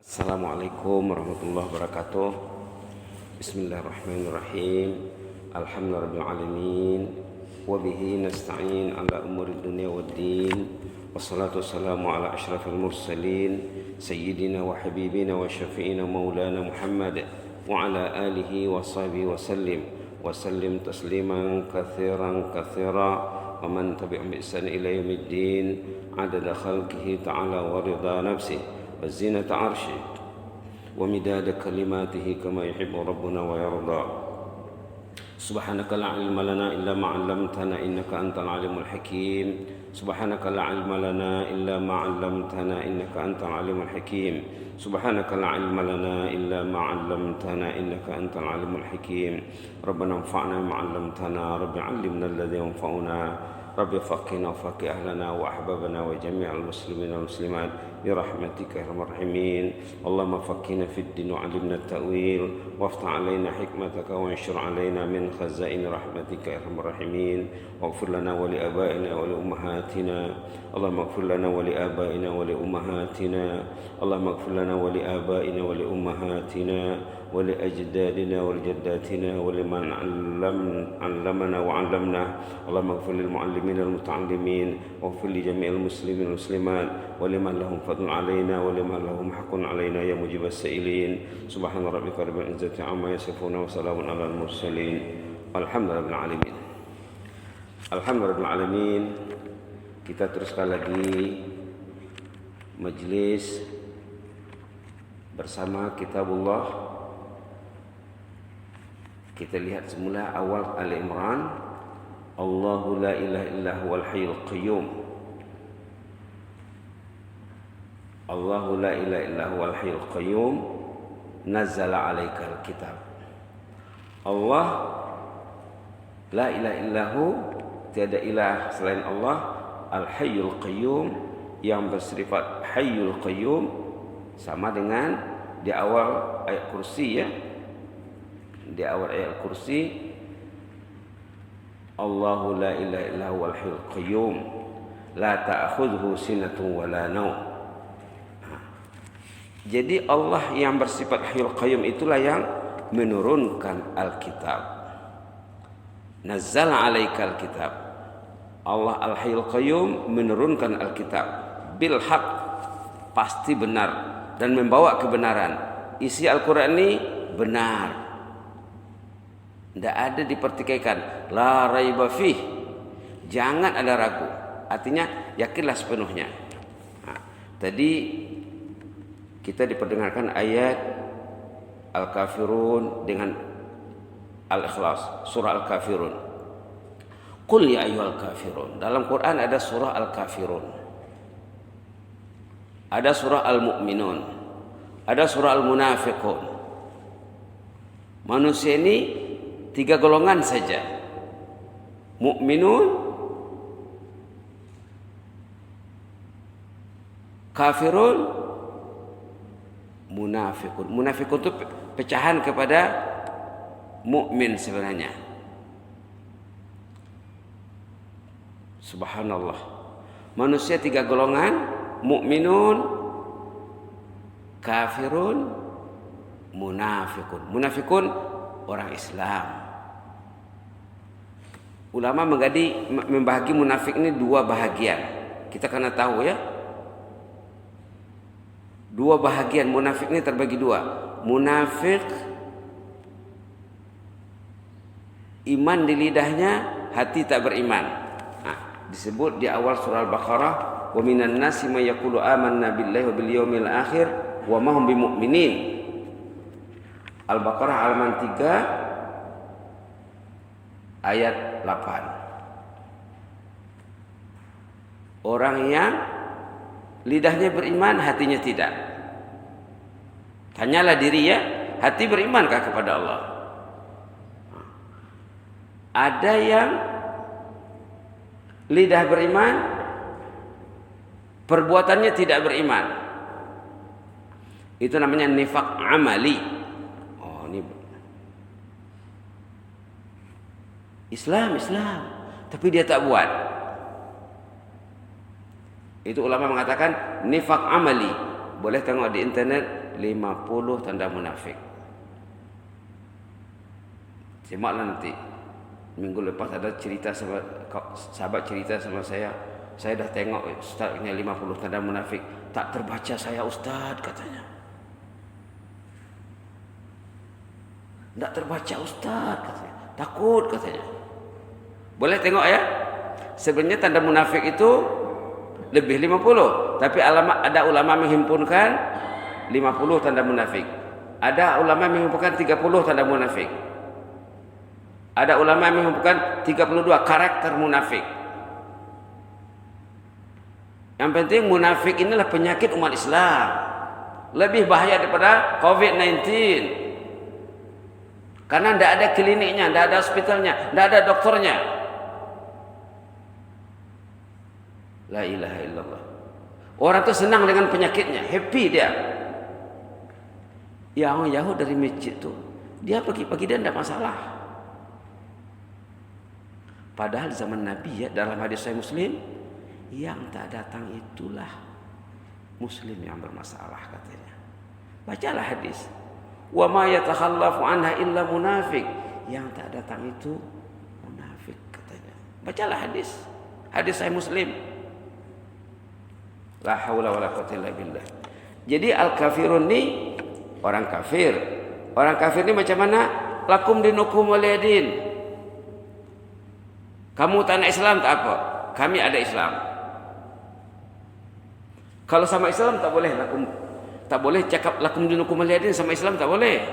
Assalamualaikum warahmatullahi wabarakatuh. Bismillahirrahmanirrahim. Alhamdulillahirabbil alamin wa bihi nasta'in ala umuri dunya waddin. Wassalatu wassalamu ala asyrafil mursalin sayyidina wa habibina wa syafi'ina maulana Muhammad wa ala alihi wa sahbihi wa sallim tasliman katsiran katsira wa man tabi'ahum bi ihsan ila yaumiddin adada khalqihi ta'ala wa ridha nafsihi وزينة عرشه ومداد كلماته كما يحب ربنا ويرضى سبحانك لا علم لنا إلا ما علمتنا إنك أنت العليم الحكيم سبحانك لا علم لنا إلا ما علمتنا إنك أنت العليم الحكيم سبحانك لا علم لنا إلا ما علمتنا إنك أنت العليم الحكيم ربنا انفعنا بما علمتنا رب علمنا الذي ينفعنا رب فقنا وفقه أهلنا وأحبابنا وجميع المسلمين والمسلمات برحمتك يا أرحم الراحمين اللهم فقهنا في الدين وعلمنا التأويل وافتح علينا حكمتك وانشر علينا من خزائن رحمتك يا أرحم الراحمين واغفر لنا ولآبائنا ولأمهاتنا اللهم اغفر لنا ولآبائنا ولأمهاتنا اللهم اغفر لنا ولآبائنا ولأمهاتنا ولأجدادنا ولجداتنا ولمن علمنا وعلمنا اللهم اغفر للمعلمين والمتعلمين واغفر لجميع المسلمين والمسلمات ولمن لهم فضل علينا ولمن لهم حق علينا يا مجيب السائلين سبحان ربك رب العزة عما يصفون وسلام على المرسلين والحمد لله رب العالمين. Alhamdulillah rabbil alamin. Kita teruskan lagi majlis bersama kitabullah. Kita lihat semula awal Ali Imran. Allahu la ilaha illa huwal hayyul qayyum. Allahu la ilaha illa huwal hayyul qayyum. Nazzala 'alaikal kitab. Allah la ilaha illahu, tiada ilah selain Allah, al hayyul qayyum, yang bersifat hayyul qayyum, sama dengan di awal ayat kursi ya. Di awal ayat kursi Allahu la ilaha illa huwal hayyul qayyum la ta'khudhuhu sinatun wa la naum. Jadi Allah yang bersifat hayyul qayyum itulah yang menurunkan Alkitab. Nazzala 'alaikal kitab. Allah al-hayyul qayyum menurunkan Alkitab bil haq, pasti benar dan membawa kebenaran. Isi Al-Qur'an ini benar. Tidak ada dipertikaikan. La raiba fih. Jangan ada ragu. Artinya yakinlah sepenuhnya. Nah, tadi kita diperdengarkan ayat Al-Kafirun dengan Al-Ikhlas, surah Al-Kafirun. Qul ya ayyuhal kafirun. Dalam Quran ada surah Al-Kafirun. Ada surah Al-Mu'minun. Ada surah Al-Munafiqun. Manusia ini 3 golongan saja. Mukminun, kafirun, munafikun. Munafikun itu pecahan kepada mukmin sebenarnya. Subhanallah. Manusia 3 golongan, mukminun, kafirun, munafikun. Munafikun orang Islam. Ulama membagi munafik ini 2 bahagian. Kita kena tahu ya. 2 bahagian munafik ini terbagi 2. Munafik iman di lidahnya, hati tak beriman. Nah, disebut di awal surah Al-Baqarah, wa minan nasi may yaqulu amanna billahi wa bil yaumil akhir wa ma hum bimumin. Al-Baqarah halaman 3 ayat 8. Orang yang lidahnya beriman, hatinya tidak. Tanyalah diri ya, hati berimankah kepada Allah? Ada yang lidah beriman, perbuatannya tidak beriman. Itu namanya nifaq amali. Oh, ini Islam, tapi dia tak buat. Itu ulama mengatakan nifaq amali. boleh tengok di internet 50 tanda munafik. Simaklah nanti. Minggu lepas ada cerita sahabat cerita sama saya dah tengok ustaz ini 50 tanda munafik. Tak terbaca saya ustaz katanya. Tak terbaca ustaz katanya. Takut katanya. Boleh tengok ya. Sebenarnya tanda munafik itu lebih 50. Tapi ada ulama menghimpunkan 50 tanda munafik. Ada ulama menghimpunkan 30 tanda munafik. Ada ulama yang menghubungkan 32 karakter munafik. Yang penting munafik inilah penyakit umat Islam. Lebih bahaya daripada COVID-19. Karena tidak ada kliniknya, tidak ada hospitalnya, tidak ada dokternya. La ilaha illallah. Orang itu senang dengan penyakitnya, happy dia. Yang Yahud dari masjid itu, dia pagi-pagi dia tidak masalah. Padahal zaman Nabi ya, dalam hadis Sahih Muslim, yang tak datang itulah Muslim yang bermasalah katanya. Bacalah hadis. Wa ma yatakhallafu anha illa munafik. Yang tak datang itu munafik katanya. Bacalah hadis. Hadis Sahih Muslim. La haula wala quwwata illa billah. Jadi al-kafirun ni orang kafir. Orang kafir ni macam mana? Lakum dinukum waliyadin. Kamu tak nak Islam tak apa. Kami ada Islam. Kalau sama Islam tak boleh lakum, tak boleh cakap lakum dinukum waliyadin sama Islam tak boleh.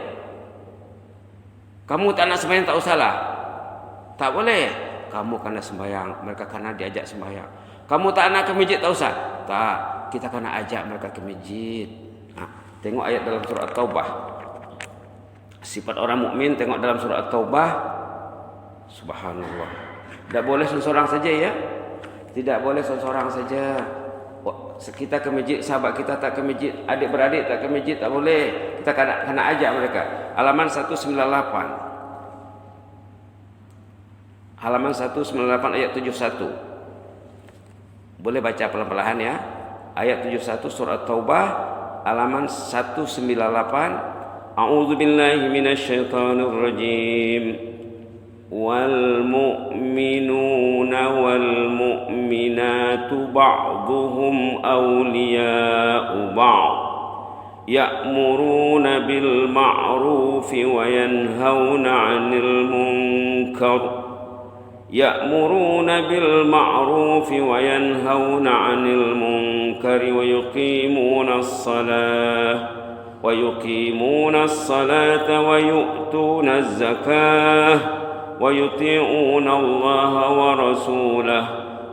Kamu tak nak sembahyang tak usahlah. Tak boleh. Kamu kena sembahyang, mereka kena diajak sembahyang. Kamu tak nak ke masjid tak usah. Tak, kita kena ajak mereka ke masjid. Tengok ayat dalam surah At-Taubah. Sifat orang mukmin tengok dalam surah At-Taubah. Subhanallah. Tidak boleh seorang saja ya. Tidak boleh seorang saja. Kita ke masjid, sahabat kita tak ke masjid, adik-beradik tak ke masjid, tak boleh. Kita kena ajak mereka. Halaman 198. Halaman 198 ayat 71. Boleh baca pelan-pelan ya. Ayat 71 surah Taubah halaman 198. A'udzubillahi minasyaitonir rajim. والمؤمنون والمؤمنات بعضهم أولياء بعض يأمرون بالمعروف وينهون عن المنكر ويقيمون الصلاة ويؤتون الزكاة ويطيعون الله ورسوله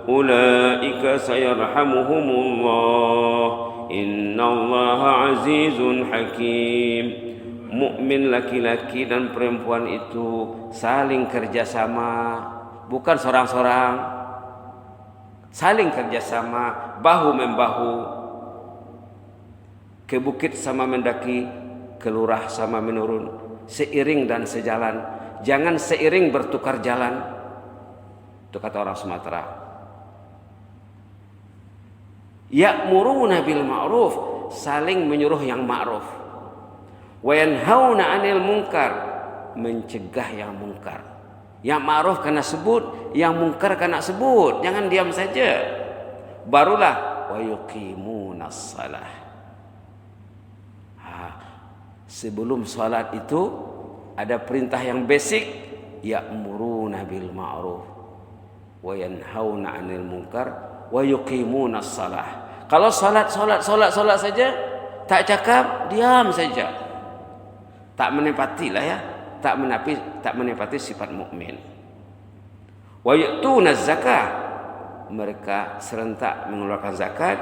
أولئك سيرحمهم الله إن الله عزيز حكيم. Mukmin laki-laki dan perempuan itu saling kerjasama, bukan seorang-seorang. Saling kerjasama, bahu membahu. Ke bukit sama mendaki, ke lurah sama menurun, seiring dan sejalan. Jangan seiring bertukar jalan. Itu kata orang Sumatera. Ya'muruna bil ma'ruf, saling menyuruh yang ma'ruf. Wa yanhauna 'anil munkar, mencegah yang munkar. Yang ma'ruf kena sebut, yang munkar kena sebut. Jangan diam saja. Barulah wa yuqimunas shalah. Sebelum salat itu ada perintah yang basic, ya'muruna bil ma'ruf wa yanhauna 'anil munkar wa yuqimunas shalah. Kalau salat saja, tak cakap, diam saja. Tak menepatilah ya, tak menepati sifat mukmin. Wa yu'tunaz zakah, mereka serentak mengeluarkan zakat.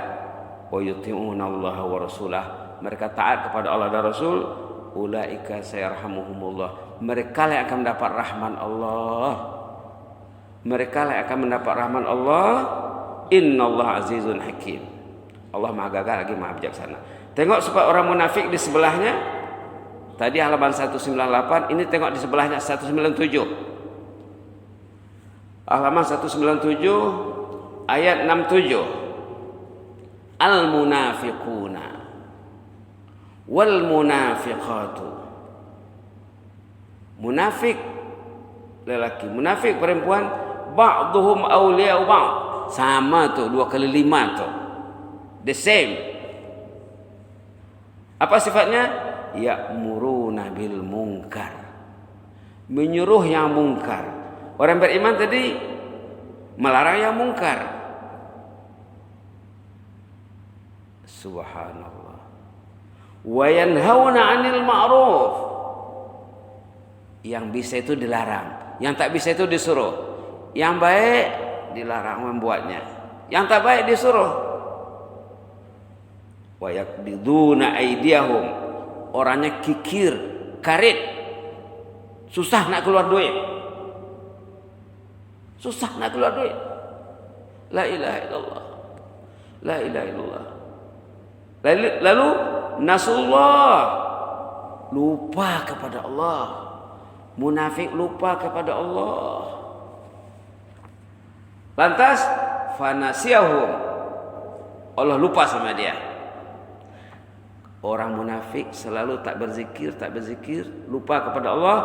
Wa yuti'unallaha wa rasulah, mereka taat kepada Allah dan Rasul. Ulaika sayarhamuhumullah, mereka yang akan mendapat rahman Allah. Mereka yang akan mendapat rahman Allah. Innallaha azizun hakim. Allah Maha Gagah lagi Maha Bijaksana. Tengok supaya orang munafik di sebelahnya. Tadi halaman 198, ini tengok di sebelahnya 197. Halaman 197 ayat 67. Al-munafiquna. Wal munafiqatu, munafik lelaki, munafik perempuan, ba'dhum awliya'u ba'd, sama tuh 2 kali 5 tuh, the same. Apa sifatnya? Ya'muruna bil munkar, menyuruh yang mungkar. Orang beriman tadi melarang yang mungkar. Subhanallah. Wa yanhauna 'anil ma'ruf, yang bisa itu dilarang, yang tak bisa itu disuruh. Yang baik dilarang membuatnya, yang tak baik disuruh. Wa yakbiduna aydiyahum, orangnya kikir, karit, susah nak keluar duit. Susah nak keluar duit. La ilaha illallah. La ilaha illallah. Lalu nasullah, lupa kepada Allah. Munafik lupa kepada Allah. Lantas fanasiyahum, Allah lupa sama dia. Orang munafik selalu tak berzikir, lupa kepada Allah.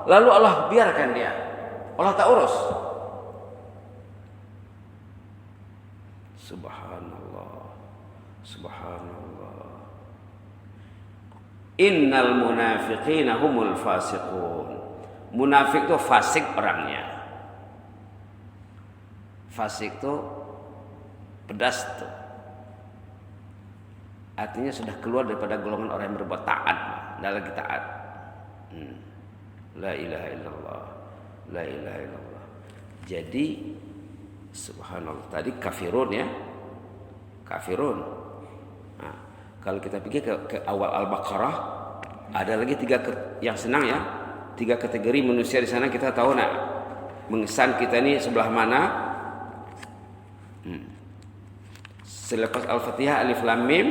Lalu Allah biarkan dia, Allah tak urus. Subhanallah, subhanallah. Innal munafiqina humul fasiqun. Munafik itu fasik orangnya. Fasik itu pedas tuh. Artinya sudah keluar daripada golongan orang yang berbuat taat, tidak lagi taat. La ilaha illallah, la ilaha illallah. Jadi subhanallah, tadi kafirun ya, kafirun. Nah, kalau kita pergi ke awal Al-Baqarah, ada lagi 3 yang senang ya. 3 kategori manusia di sana, kita tahu nak mengesan kita ini sebelah mana. Selepas Al-Fatihah Alif Lam Mim,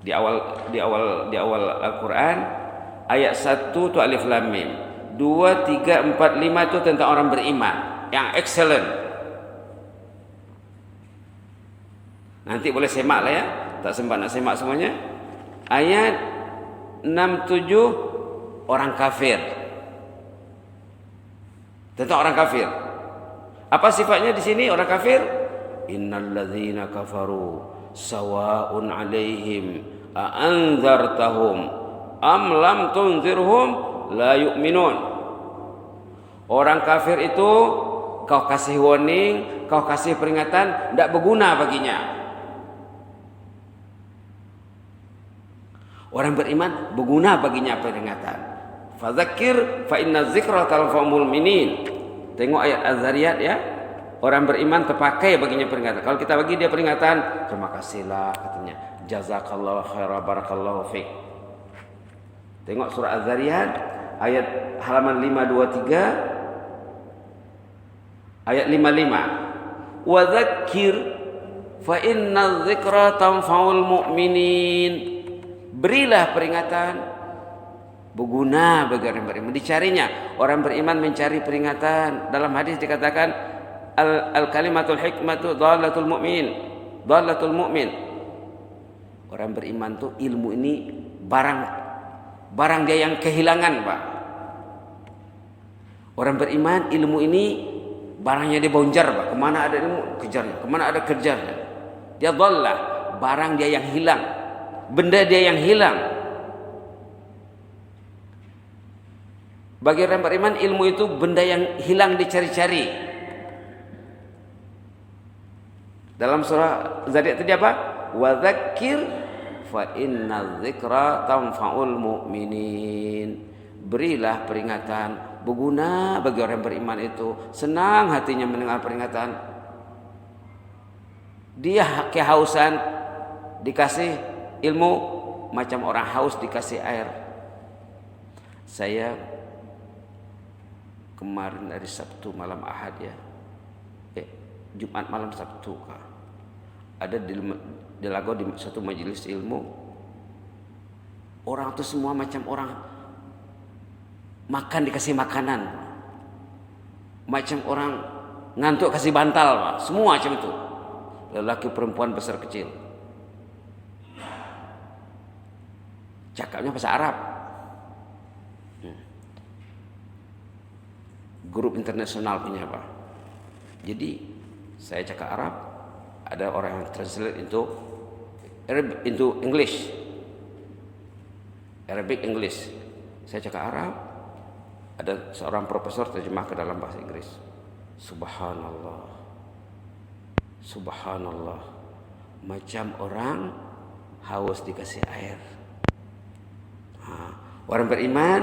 di awal Al-Qur'an ayat 1 itu Alif Lam Mim, 2, 3, 4, 5 itu tentang orang beriman yang excellent. Nanti boleh semak lah ya, tak sempat nak semak semuanya. Ayat 6, 7 orang kafir, tentang orang kafir. Apa sifatnya di sini orang kafir? Innal ladzina kafaru sawa'un 'alaihim a anzartahum am lam tunzirhum la yu'minun. Orang kafir itu kau kasih warning, kau kasih peringatan, tidak berguna baginya. Orang beriman berguna baginya peringatan. Fadzakir fa inna dzikra tanfa'ul mu'minin. Tengok ayat Az-Zariyat ya. Orang beriman terpakai baginya peringatan. Kalau kita bagi dia peringatan, terima kasihlah katanya. Jazakallahu khairan, barakallahu fiik. Tengok surah Az-Zariyat ayat halaman 523 ayat 55. Wa dzakir fa inna dzikra tanfa'ul mu'minin. Berilah peringatan, berguna bagi orang beriman. Dicarinya, orang beriman mencari peringatan. Dalam hadis dikatakan al-kalimatul hikmatu dhalatul mu'min, dhalatul mu'min. Orang beriman tuh ilmu ini barang dia yang kehilangan, Pak. Orang beriman ilmu ini barangnya dia bonjar, Pak. Kemana ada ilmu kejarnya, kemana ada kejarnya. Dia dhalah, barang dia yang hilang, benda dia yang hilang. Bagi orang beriman ilmu itu benda yang hilang dicari-cari. Dalam surah Zariyat tadi apa? Wa dzakir fa inna dzikra tanfa'ul mu'minin. Berilah peringatan, berguna bagi orang beriman itu. Senang hatinya mendengar peringatan. Dia kehausan, dikasih ilmu macam orang haus dikasih air. Saya kemarin hari Sabtu malam Ahad ya, Jumat malam Sabtu ada di Lago di satu majelis ilmu. Orang itu semua macam orang makan dikasih makanan, macam orang ngantuk kasih bantal, semua macam itu. Lelaki perempuan besar kecil. cakapnya bahasa Arab. Grup internasional punya apa? Jadi saya cakap Arab, ada orang yang translate into English, Arabic English. Saya cakap Arab, ada seorang profesor terjemah ke dalam bahasa Inggris. Subhanallah, subhanallah, macam orang haus dikasih air. Orang beriman,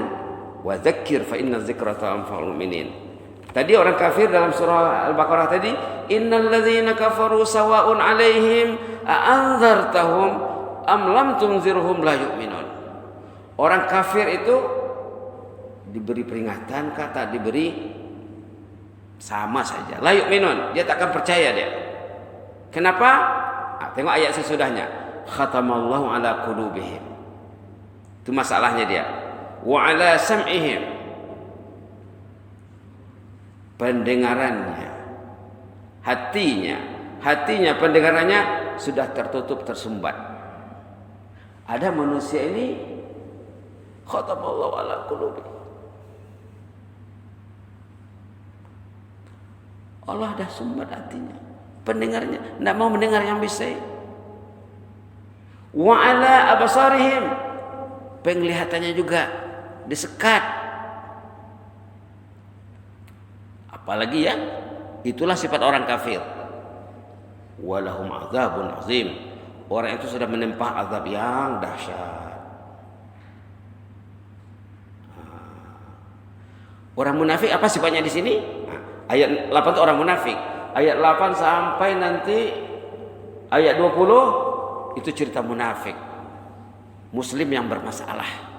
wa dzakir fa inna dzikra tanfa'ul mu'minin. Tadi orang kafir dalam surah Al-Baqarah tadi, innal ladzina kafaru sawa'un 'alaihim a'anzartahum am lam tunzirhum la yu'minun. Orang kafir itu diberi peringatan, kata diberi sama saja, la yu'minun, dia tak akan percaya dia. Kenapa? Tengok ayat sesudahnya, khatamallahu ala qulubihim. Itu masalahnya dia. Wa ala sam'ihim, pendengarannya, hatinya pendengarannya sudah tertutup, tersumbat. Ada manusia ini khatamallahu ala qulubihim, Allah dah sumbat hatinya, pendengarnya tidak mau mendengar yang bisa. Wa ala absarihim, penglihatannya juga disekat. Apalagi ya, itulah sifat orang kafir. Walahum azabun azim, orang itu sudah menempah azab yang dahsyat. Orang munafik apa sifatnya di sini? Ayat 8 itu orang munafik. Ayat 8 sampai nanti ayat 20 itu cerita munafik, muslim yang bermasalah.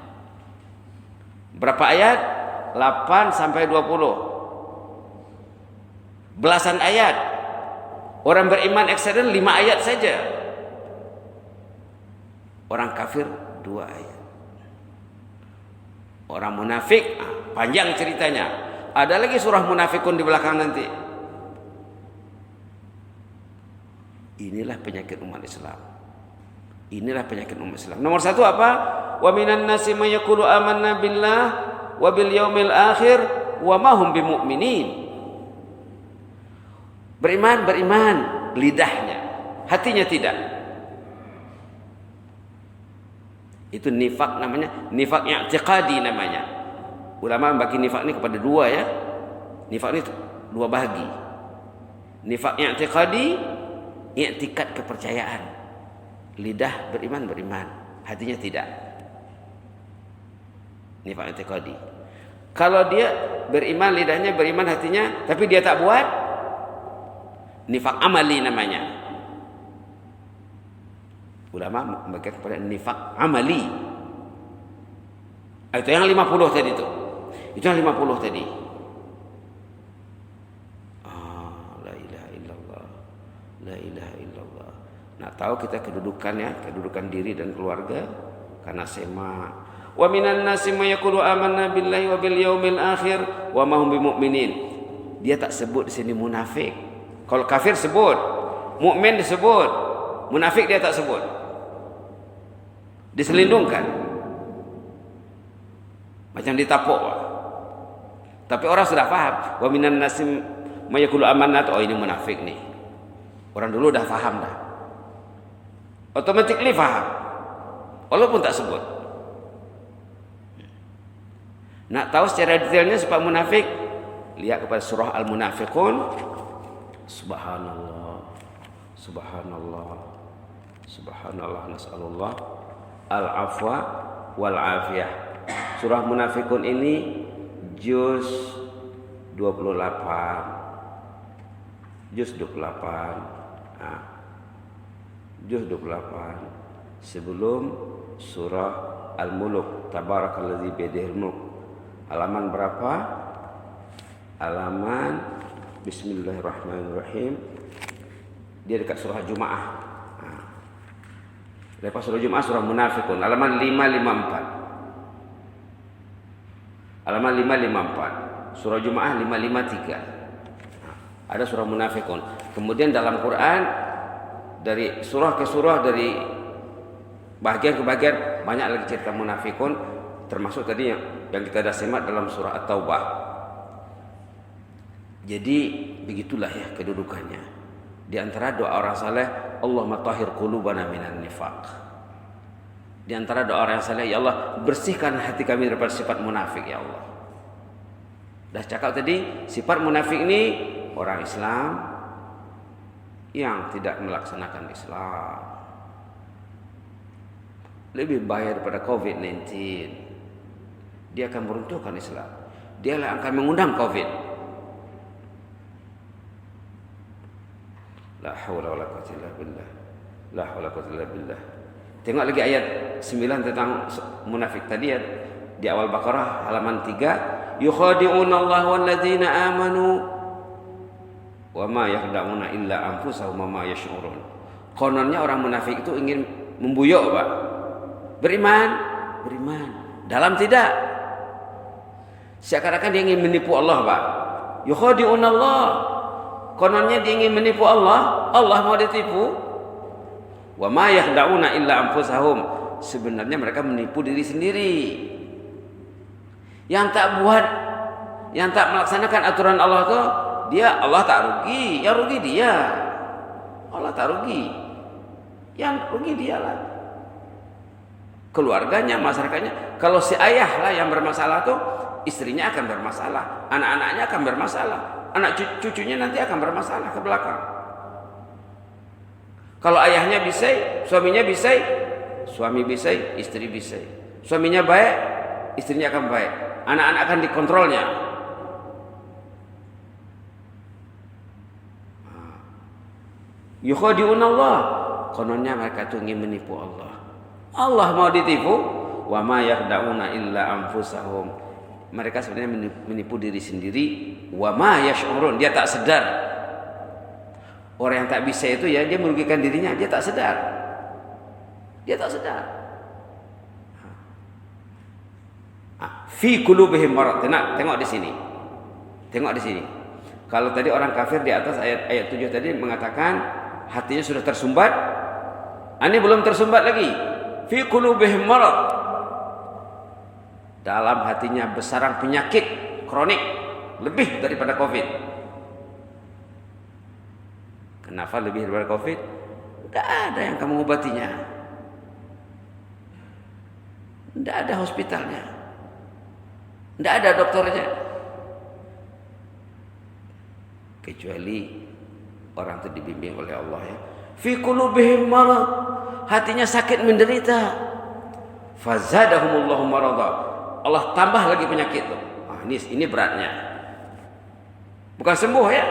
Berapa ayat? 8 sampai 20. Belasan ayat. Orang beriman excellent 5 ayat saja. Orang kafir 2 ayat. Orang munafik panjang ceritanya. Ada lagi surah munafikun di belakang nanti. Inilah penyakit umat Islam. Inilah penyakit umat Islam. Nomor 1 apa? Wa minan nasi may yaqulu amanna billah wa bil yaumil akhir wa ma hum bimumin. Beriman lidahnya, hatinya tidak. Itu nifak namanya, nifak i'tiqadi namanya. Ulama membagi nifak ini kepada 2 ya. Nifak ini 2 bahagi. Nifak i'tiqadi, i'tikad kepercayaan. Lidah beriman, hatinya tidak. Nifak i'tiqadi. Kalau dia beriman lidahnya, beriman hatinya, tapi dia tak buat, nifak amali namanya. Ulama membagi kepada nifak amali. Itu yang 50 tadi itu. Itu yang 50 tadi. La ilaha illallah. La ilaha illallah. Nak tahu kita kedudukannya, kedudukan diri dan keluarga karena sema. Wa minan nasi may yaqulu amanna billahi wa bil yaumil akhir wa ma hum bimumin. Dia tak sebut di sini munafik. Kalau kafir sebut, mukmin disebut, munafik dia tak sebut. Diselindungkan. Macam ditapuk. Tapi orang sudah paham, wa minan nasi may yaqulu amanna, oh ini munafik nih. Orang dulu dah faham dah. Automatically faham. Walaupun tak sebut. Nak tahu secara detailnya sifat munafik? Lihat kepada surah Al-Munafiqun. Subhanallah. Subhanallah. Subhanallah, nas'alullah al-afwa wal afiyah. Surah Munafiqun ini juz 28. Juz 28. Nah, juz 28 sebelum surah Al-Mulk, tabarakalladzi biyadihil mulk. Halaman berapa? Halaman bismillahirrahmanirrahim. Dia dekat surah Jumaah. Nah, lepas surah Jumaah surah Munafiqun, halaman 554. Halaman 554. Surah Jumaah 553. Nah, ada surah Munafiqun. Kemudian dalam Quran dari surah ke surah, dari Bahagian-bahagian banyak lagi cerita munafikun, termasuk tadi yang kita dah simak dalam surah At-Taubah. Jadi begitulah ya kedudukannya. Di antara doa orang saleh, Allahumma tahhir qulubana minan nifaq. Di antara doa orang saleh, ya Allah, bersihkan hati kami daripada sifat munafik ya Allah. Dah cakap tadi, sifat munafik ini orang Islam yang tidak melaksanakan Islam. Lebih bahaya daripada COVID-19. Dia akan meruntuhkan Islam. Dia akan mengundang COVID. La haula wala quwwata illa billah. La haula wala quwwata illa billah. Tengok lagi ayat 9 tentang munafik tadi ya. Di awal Baqarah halaman 3, yukhadi'una Allah wal ladzina amanu wa ma yakhda'una illa anfusahum wa ma yash'urun. Kononnya orang munafik itu ingin membuyuk, Pak. Beriman. Dalam tidak. Seakan-akan dia ingin menipu Allah, Pak. Yukhadi'una Allah. Kononnya dia ingin menipu Allah. Allah mau ditipu. Wa ma yakhda'una illa anfusahum. Sebenarnya mereka menipu diri sendiri. Yang tak buat, yang tak melaksanakan aturan Allah itu, Allah tak rugi. Yang rugi dia. Allah tak rugi. Yang rugi dialah. Keluarganya, masyarakatnya. Kalau si ayah lah yang bermasalah tuh, istrinya akan bermasalah, anak-anaknya akan bermasalah, anak cucunya nanti akan bermasalah ke belakang. Kalau ayahnya bisai, suaminya bisai, suami bisai, istri bisai. Suaminya baik, istrinya akan baik, anak-anak akan dikontrolnya. Yukhadi'un Allah, kononnya mereka tuh ingin menipu Allah. Allah mau ditipu, wa ma yakhda'una illa anfusahum. Mereka sebenarnya menipu diri sendiri, wa ma yash'urun, dia tak sedar. Orang yang tak bisa itu ya dia merugikan dirinya, dia tak sedar. Dia tak sedar. Fi qulubihim marad. Tengok di sini. Tengok di sini. Kalau tadi orang kafir di atas ayat 7 tadi mengatakan hatinya sudah tersumbat, ini belum tersumbat lagi. Fi qulubihim marad. Dalam hatinya bersarang penyakit kronik lebih daripada COVID. Kenapa lebih daripada COVID? Tidak ada yang akan mengobatinya. Tidak ada hospitalnya. Tidak ada dokternya. Kecuali orang itu dibimbing oleh Allah ya. Fi qulubihim marad. Hatinya sakit menderita. Fazadahumullahu marada. Allah tambah lagi penyakit itu. Ini beratnya. Bukan sembuh ya.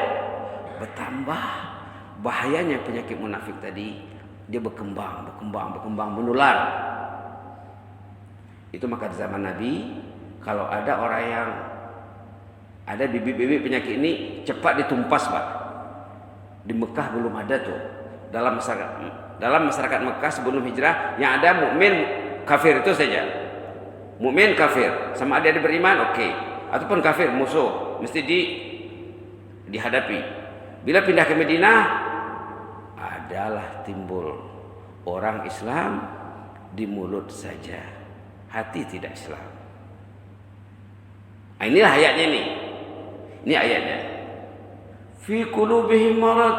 Bertambah. Bahayanya penyakit munafik tadi, dia berkembang, menular. Itu maka di zaman Nabi, kalau ada orang yang ada bibit-bibit penyakit ini cepat ditumpas, Pak. Di Mekah belum ada tuh. Dalam masyarakat Mekah sebelum hijrah yang ada mukmin kafir itu saja. Mukmin kafir, sama ada beriman oke. Ataupun kafir musuh mesti dihadapi. Bila pindah ke Madinah adalah timbul orang Islam di mulut saja, hati tidak Islam. Nah, inilah ayatnya ini. Ini ayatnya. Fi qulubihim marad,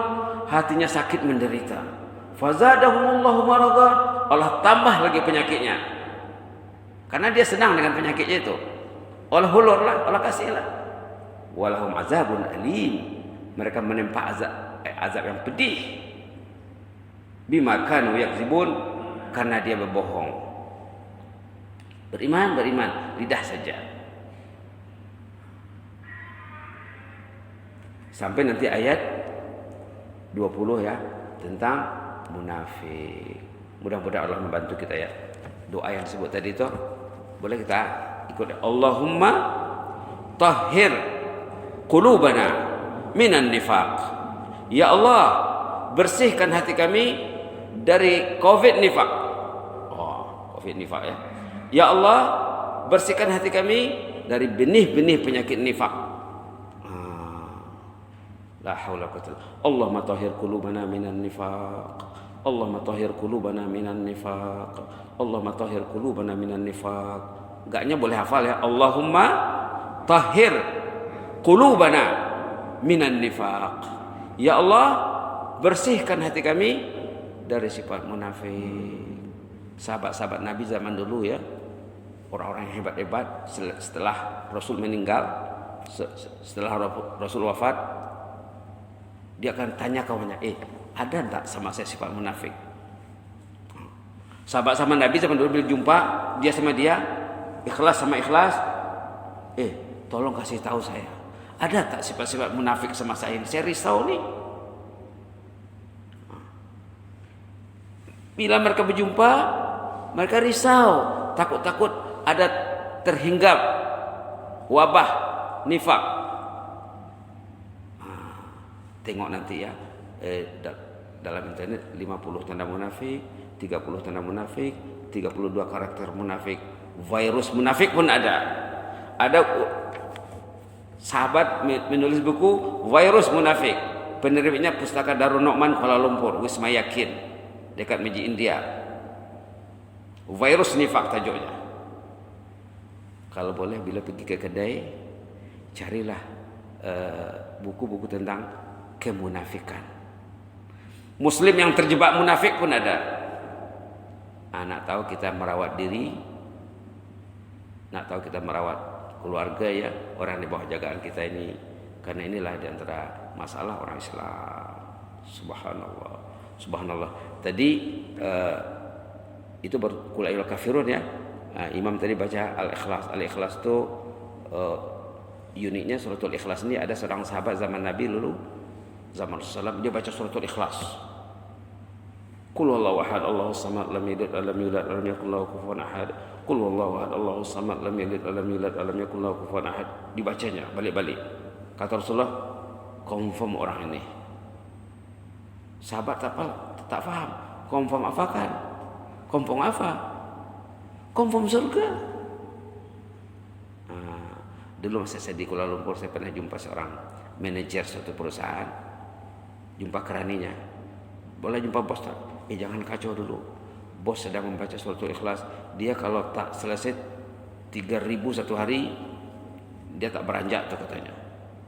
hatinya sakit menderita. Fazadahumullahu marada, Allah tambah lagi penyakitnya. Karena dia senang dengan penyakitnya itu. Allah hulurlah, Allah kasihlah. Walahum azabun alim. Mereka menempa azab yang pedih. Bima kanu yakzibun, karena dia berbohong. Beriman, lidah saja. Sampai nanti ayat 20 ya, tentang munafik. Mudah-mudahan Allah membantu kita ya. Doa yang disebut tadi itu boleh kita ikut. Allahumma tahhir qulubana minan nifaq. Ya Allah, bersihkan hati kami dari COVID nifaq. COVID nifaq ya. Ya Allah, bersihkan hati kami dari benih-benih penyakit nifaq. La haula wa quwwata. Allahumma tahhir qulubana minan nifaq. Allahumma tahhir qulubana minan nifaq. Allahumma tahhir qulubana minan nifaq. Enggaknya boleh hafal ya. Allahumma tahhir qulubana minan nifaq. Ya Allah, bersihkan hati kami dari sifat munafik. Sahabat-sahabat Nabi zaman dulu ya, orang-orang yang hebat-hebat, setelah Rasul meninggal, setelah Rasul wafat, dia akan tanya kawannya, ada enggak sama saya sifat munafik? Sahabat sama Nabi zaman dulu bila jumpa, dia sama dia, ikhlas sama ikhlas, tolong kasih tahu saya, ada tak sifat-sifat munafik sama saya ini? Saya risau nih. Bila mereka berjumpa, mereka risau, takut-takut ada terhinggap wabah nifak. Tengok nanti ya, dalam internet 50 tanda munafik, 30 tanda munafik, 32 karakter munafik, virus munafik pun ada. Ada sahabat menulis buku virus munafik, penerbitnya Pustaka Darul Nu'man Kuala Lumpur, Wisma Yakin, dekat Meji India. Virus nifak tajuknya. Kalau boleh bila pergi ke kedai, carilah buku-buku tentang kemunafikan. Muslim yang terjebak munafik pun ada. Nak tahu kita merawat diri, nak tahu kita merawat keluarga ya, orang di bawah jagaan kita ini. Karena inilah di antara masalah orang Islam. Subhanallah, subhanallah. Tadi itu baru Qul ayyuhal kafirun ya. Imam tadi baca Al-Ikhlas. Al-Ikhlas itu uniknya suratul Ikhlas ini ada seorang sahabat zaman Nabi dulu, zaman Rasulullah, dia baca suratul Ikhlas. Qul huwallahu ahad, Allahus samad, lam yalid wa lam yulad wa lam yakul lahu kufuwan ahad. Qul huwallahu ahad, Allahus samad, lam yalid wa lam yulad wa lam yakul lahu kufuwan ahad. Dibacanya balik-balik. Kata Rasulullah, confirm orang ini. Sahabat tak faham. Confirm apa kan? Confirm apa? Confirm surga. Dulu masa saya di Kuala Lumpur, saya pernah jumpa seorang manajer suatu perusahaan. Jumpa keraninya. Boleh jumpa bos tak? Jangan kacau dulu. Bos sedang membaca suratul Ikhlas. Dia kalau tak selesai 3.000 satu hari, dia tak beranjak tuh katanya.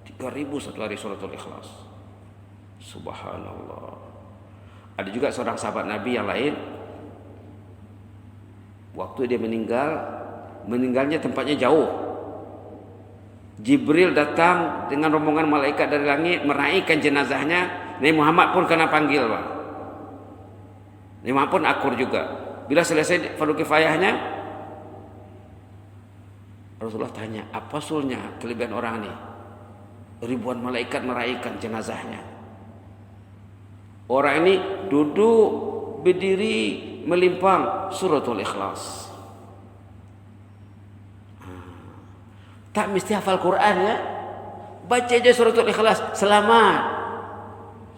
3.000 satu hari suratul Ikhlas. Subhanallah. Ada juga seorang sahabat Nabi yang lain. Waktu dia meninggalnya tempatnya jauh. Jibril datang dengan rombongan malaikat dari langit menaikkan jenazahnya. Nabi Muhammad pun kena panggil, Pak. Nabi Muhammad pun akur juga. Bila selesai fardu kifayahnya, Rasulullah tanya, apa sulnya kelebihan orang ini? Ribuan malaikat meraihkan jenazahnya. Orang ini duduk, berdiri, melimpang suratul Ikhlas. Tak mesti hafal Quran ya. Baca aja suratul Ikhlas, selamat.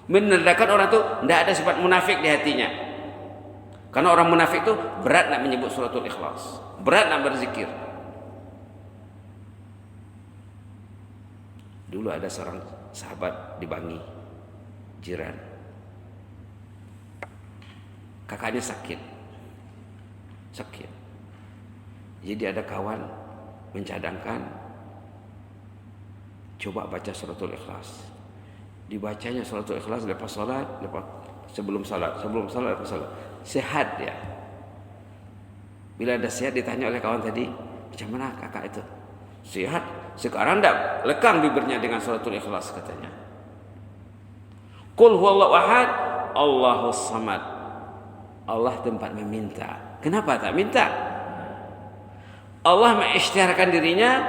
Menandakan orang itu tidak ada sifat munafik di hatinya. Karena orang munafik itu berat nak menyebut suratul Ikhlas, berat nak berzikir. Dulu ada seorang sahabat di Bangi, jiran. Kakaknya sakit. Jadi ada kawan mencadangkan, coba baca suratul Ikhlas. Dibacanya suratul Ikhlas lepas salat, sebelum salat, lepas salat. Sehat dia. Bila ada sehat, ditanya oleh kawan tadi, macam mana kakak itu? Sehat. Sekarang tak lekang bibirnya dengan suratul Ikhlas katanya. Qul huwallahu ahad, Allahus samad. Allah tempat meminta. Kenapa tak minta? Allah mengisytiharkan dirinya,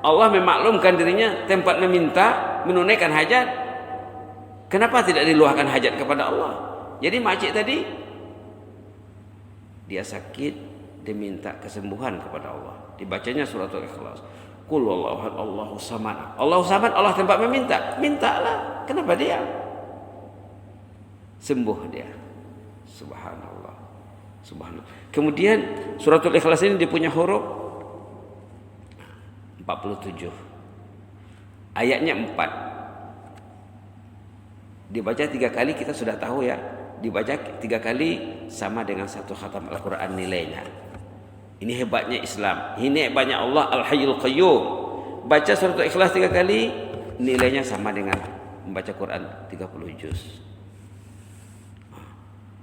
Allah memaklumkan dirinya tempat meminta, menunaikan hajat. Kenapa tidak diluahkan hajat kepada Allah? Jadi makcik tadi dia sakit, dia minta kesembuhan kepada Allah. Dibacanya suratul Ikhlas. Qul huwallahu ahad, Allahus samad. Allahus samad, Allah tempat meminta. Mintalah. Kenapa dia? Sembuh dia. Subhanallah. Subhanallah. Kemudian suratul Ikhlas ini dia punya huruf 47. Ayatnya 4. Dibaca 3 kali kita sudah tahu ya. dibaca 3 kali sama dengan 1 khatam Al-Quran nilainya. Ini hebatnya Islam. Ini hebatnya Allah Al-Hayyul Qayyum. Baca surat Ikhlas 3 kali, nilainya sama dengan membaca Quran 30 juz.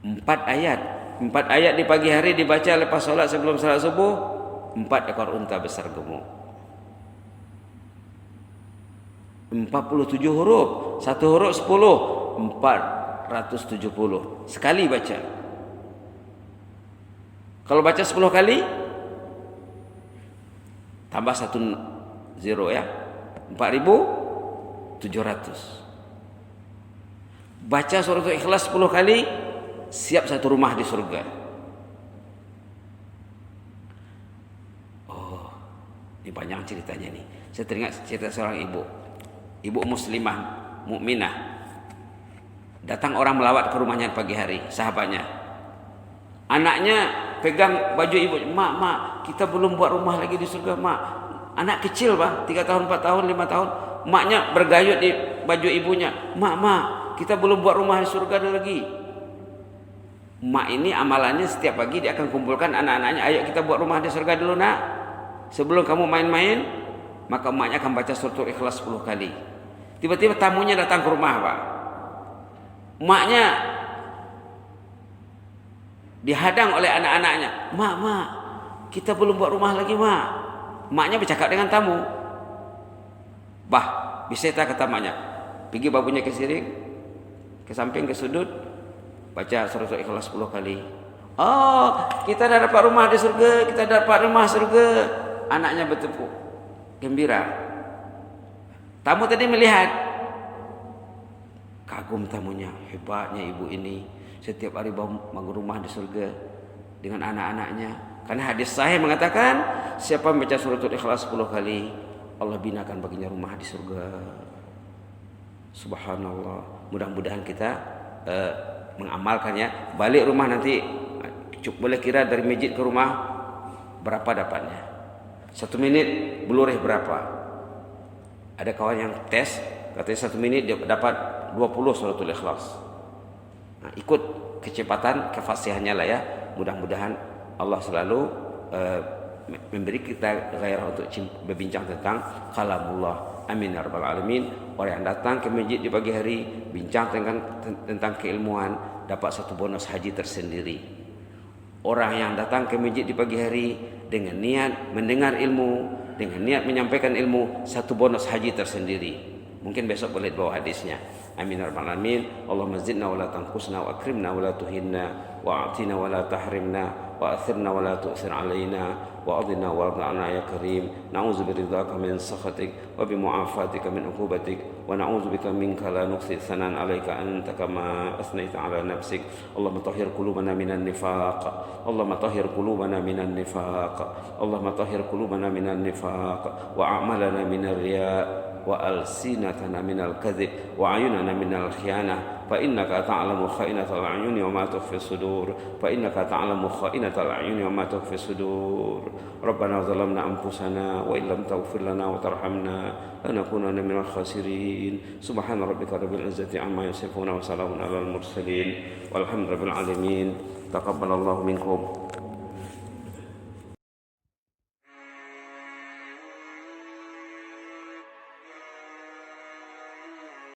4 ayat di pagi hari dibaca lepas sholat sebelum salat subuh, 4 ekor unta besar gemuk. 47 huruf, 1 huruf 10, 470 sekali baca. Kalau baca 10 kali tambah 1 zero ya, 4.700. Baca surat Ikhlas 10 kali, siap 1 rumah di surga. Oh, ini panjang ceritanya nih. Saya teringat cerita seorang ibu muslimah mukminah. Datang orang melawat ke rumahnya pagi hari, sahabatnya. Anaknya pegang baju ibu, mak, kita belum buat rumah lagi di surga, mak. Anak kecil, Bang, 3 tahun, 4 tahun, 5 tahun. Maknya bergayut di baju ibunya, mak, kita belum buat rumah di surga lagi. Mak ini amalannya setiap pagi dia akan kumpulkan anak-anaknya, ayo kita buat rumah di surga dulu, nak. Sebelum kamu main-main, maka emaknya akan baca surat Ikhlas 10 kali. Tiba-tiba tamunya datang ke rumah, Pak. Emaknya dihadang oleh anak-anaknya. Mak, kita belum buat rumah lagi, mak. Emaknya bercakap dengan tamu. Bah, bisa tak kata emaknya. Pergi babunya ke sini, ke samping, ke sudut, baca surat Ikhlas 10 kali. Oh, kita dah dapat rumah di surga, kita dapat rumah surga. Anaknya bertepuk gembira. Tamu tadi melihat, kagum tamunya, hebatnya ibu ini setiap hari bangun rumah di surga dengan anak-anaknya. Karena hadis sahih mengatakan, siapa membaca surat Ikhlas 10 kali, Allah binakan baginya rumah di surga. Subhanallah. Mudah-mudahan kita mengamalkannya. Balik rumah nanti, boleh kira dari masjid ke rumah berapa dapatnya. 1 menit belurih berapa. Ada kawan yang tes, katanya 1 menit dia dapat 20 suratul Ikhlas. Nah, ikut kecepatan, kefasihannya lah ya. Mudah-mudahan Allah selalu memberi kita gairah untuk berbincang tentang kalamullah. Amin ya rabbal alamin. Orang yang datang ke masjid di pagi hari bincang tentang keilmuan dapat 1 bonus haji tersendiri. Orang yang datang ke masjid di pagi hari dengan niat mendengar ilmu, dengan niat menyampaikan ilmu, 1 bonus haji tersendiri. Mungkin besok boleh bawa hadisnya. Amin ya rabbal alamin. Allahumma zidna wa la tanqusna wa akrimna wa la tuhinna wa a'tina wa la tahrimna wa athirna wa la tu'sir alaina wa adina wa arda'na ya karim. Na'udzu biridhaka min sakhatik wa bi mu'afatika min uqubatik wa na'udzu bika minka la nuqsi thanan 'alaika anta kama asnaita 'ala nafsik. Allahumma tahhir qulubana minan nifaq. Allahumma tahhir qulubana minan nifaq. Allahumma tahhir qulubana minan nifaq wa a'malana minar riya' wa alsinatana minal kadhib wa ayunana minal khiyanah fa innaka ta'lamu kha'inatal a'yuni wa ma tukhfi sudur fa innaka ta'lamu kha'inatal a'yuni wa ma tukhfi sudur. Rabbana zalamna anfusana wa illam taghfir lana wa tarhamna lanakunanna minal khasirin. Subhana rabbika rabbil izzati amma yasifun wa salamun alal mursalin walhamdulillahi rabbil alamin. Taqabbalallahu minkum.